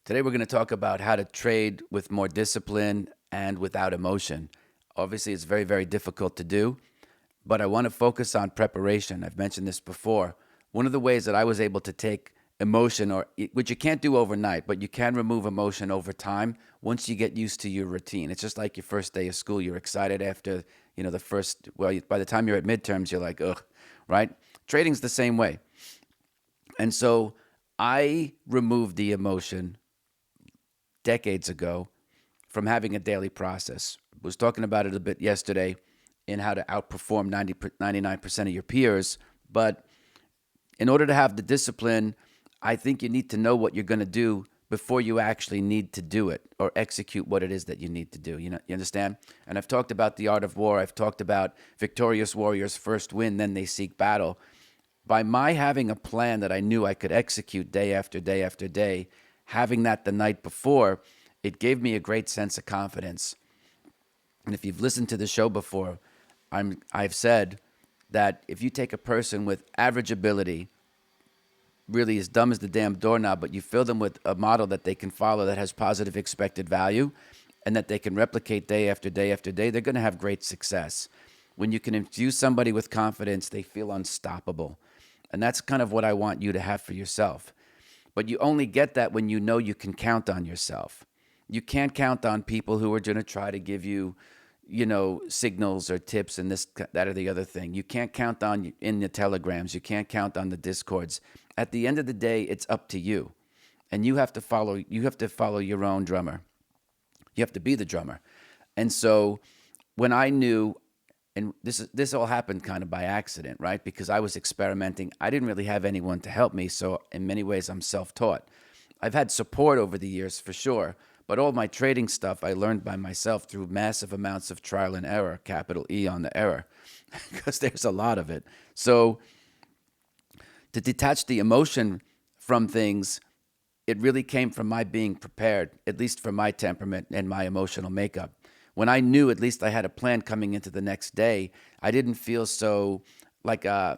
Today, we're going to talk about how to trade with more discipline and without emotion. Obviously, it's very, very difficult to do, but I want to focus on preparation. I've mentioned this before. One of the ways that I was able to take emotion, which you can't do overnight, but you can remove emotion over time once you get used to your routine. It's just like your first day of school. You're excited after, the first, well, by the time you're at midterms, you're like, ugh, right? Trading's the same way. And so I removed the emotion decades ago from having a daily process. Was talking about it a bit yesterday in how to outperform 99% of your peers. But in order to have the discipline, I think you need to know what you're going to do before you actually need to do it or execute what it is that you need to do. You understand? And I've talked about the art of war. I've talked about victorious warriors first win, then they seek battle. By my having a plan that I knew I could execute day after day after day, having that the night before, it gave me a great sense of confidence. And if you've listened to the show before, I've said that if you take a person with average ability, really as dumb as the damn doorknob, but you fill them with a model that they can follow that has positive expected value and that they can replicate day after day after day, they're going to have great success. When you can infuse somebody with confidence, they feel unstoppable. And that's kind of what I want you to have for yourself. But you only get that when you know you can count on yourself. You can't count on people who are going to try to give you, signals or tips and this, that, or the other thing. You can't count on in the telegrams. You can't count on the discords. At the end of the day, it's up to you, and you have to follow. You have to follow your own drummer. You have to be the drummer. And so, when I knew, and this all happened kind of by accident, right? Because I was experimenting. I didn't really have anyone to help me, so in many ways, I'm self-taught. I've had support over the years for sure, but all my trading stuff I learned by myself through massive amounts of trial and error, capital E on the error, because there's a lot of it. So to detach the emotion from things, it really came from my being prepared, at least for my temperament and my emotional makeup. When I knew at least I had a plan coming into the next day, I didn't feel so like I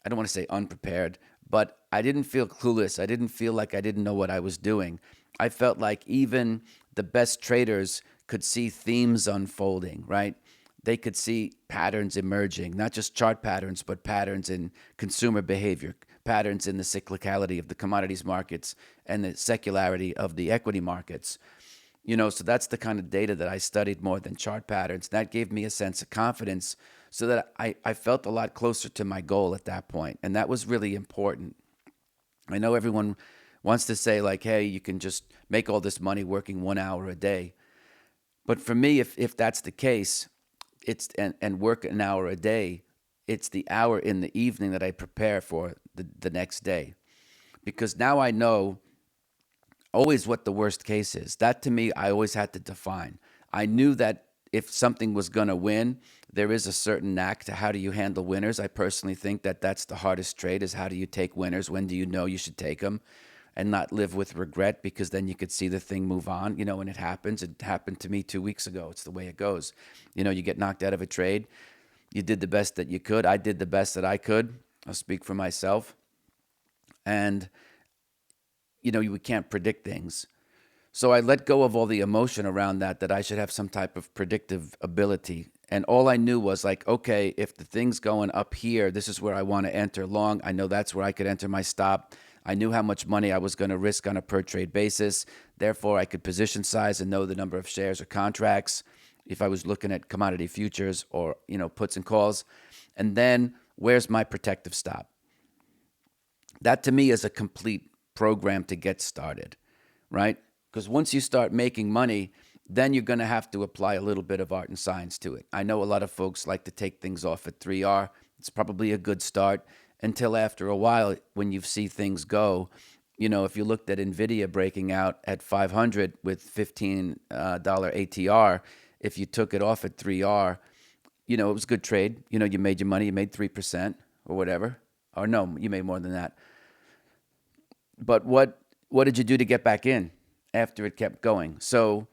don't want to say unprepared, but I didn't feel clueless. I didn't feel like I didn't know what I was doing. I felt like even the best traders could see themes unfolding, right? They could see patterns emerging, not just chart patterns, but patterns in consumer behavior, patterns in the cyclicality of the commodities markets and the secularity of the equity markets. So that's the kind of data that I studied more than chart patterns. That gave me a sense of confidence so that I felt a lot closer to my goal at that point. And that was really important. I know everyone wants to say, like, hey, you can just make all this money working 1 hour a day. But for me, if that's the case, and work an hour a day, it's the hour in the evening that I prepare for the next day. Because now I know always what the worst case is. That to me, I always had to define. I knew that if something was going to win, there is a certain knack to how do you handle winners. I personally think that that's the hardest trade is how do you take winners? When do you know you should take them and not live with regret because then you could see the thing move on, when it happens. It happened to me 2 weeks ago. It's the way it goes. You get knocked out of a trade. You did the best that you could. I did the best that I could. I'll speak for myself. And we can't predict things. So I let go of all the emotion around that I should have some type of predictive ability. And all I knew was like, okay, if the thing's going up here, this is where I want to enter long. I know that's where I could enter my stop. I knew how much money I was going to risk on a per trade basis. Therefore, I could position size and know the number of shares or contracts if I was looking at commodity futures or, puts and calls. And then where's my protective stop? That to me is a complete program to get started, right? Because once you start making money, then you're going to have to apply a little bit of art and science to it. I know a lot of folks like to take things off at 3R. It's probably a good start until after a while when you see things go. If you looked at NVIDIA breaking out at 500 with $15 ATR, if you took it off at 3R, it was a good trade. You made your money, you made 3% or whatever. Or no, you made more than that. But what did you do to get back in after it kept going? So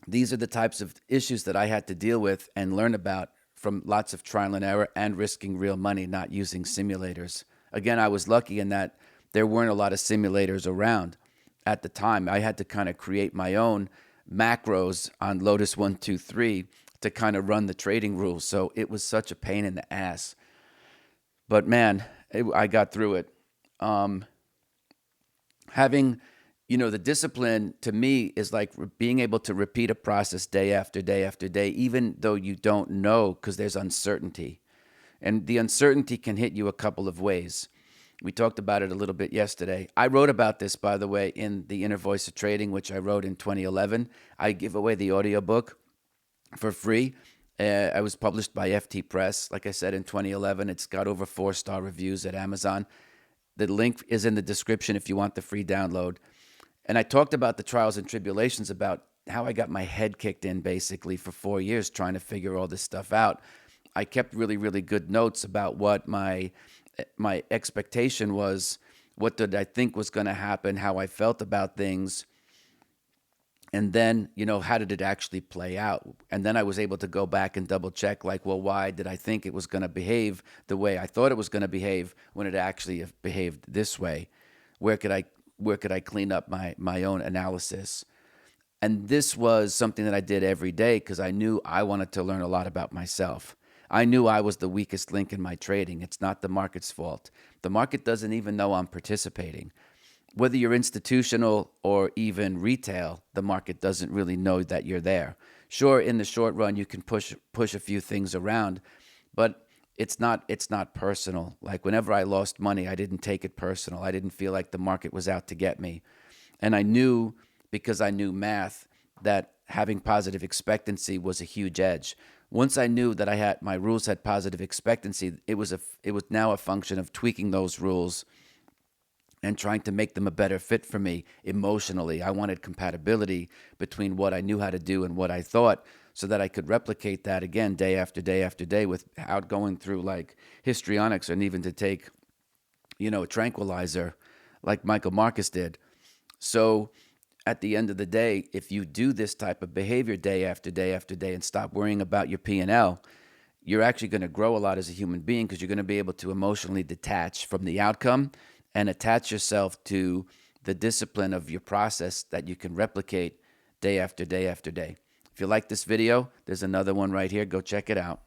these are the types of issues that I had to deal with and learn about from lots of trial and error and risking real money, not using simulators. Again, I was lucky in that there weren't a lot of simulators around. at the time. I had to kind of create my own macros on Lotus 123 to kind of run the trading rules. So it was such a pain in the ass. But man, I got through it. Um, Having, the discipline to me is like being able to repeat a process day after day after day, even though you don't know, because there's uncertainty. And the uncertainty can hit you a couple of ways. We talked about it a little bit yesterday. I wrote about this, by the way, in The Inner Voice of Trading, which I wrote in 2011. I give away the audiobook for free. I was published by FT Press, like I said, in 2011. It's got over 4-star reviews at Amazon. The link is in the description if you want the free download. And I talked about the trials and tribulations, about how I got my head kicked in basically for 4 years trying to figure all this stuff out. I kept really, really good notes about what my expectation was, what did I think was going to happen, how I felt about things, and then, how did it actually play out? And then I was able to go back and double check, like, well, why did I think it was going to behave the way I thought it was going to behave when it actually behaved this way? Where could I clean up my own analysis? And this was something that I did every day because I knew I wanted to learn a lot about myself. I knew I was the weakest link in my trading. It's not the market's fault. The market doesn't even know I'm participating. Whether you're institutional or even retail, the market doesn't really know that you're there. Sure, in the short run, you can push a few things around, but it's not personal. Like whenever I lost money, I didn't take it personal. I didn't feel like the market was out to get me. And I knew, because I knew math, that having positive expectancy was a huge edge. Once I knew that my rules had positive expectancy, it was now a function of tweaking those rules and trying to make them a better fit for me emotionally. I wanted compatibility between what I knew how to do and what I thought, so that I could replicate that again day after day after day without going through like histrionics, and even to take, a tranquilizer like Michael Marcus did. So at the end of the day, if you do this type of behavior day after day after day and stop worrying about your P&L, you're actually going to grow a lot as a human being, because you're going to be able to emotionally detach from the outcome and attach yourself to the discipline of your process that you can replicate day after day after day. If you like this video, there's another one right here. Go check it out.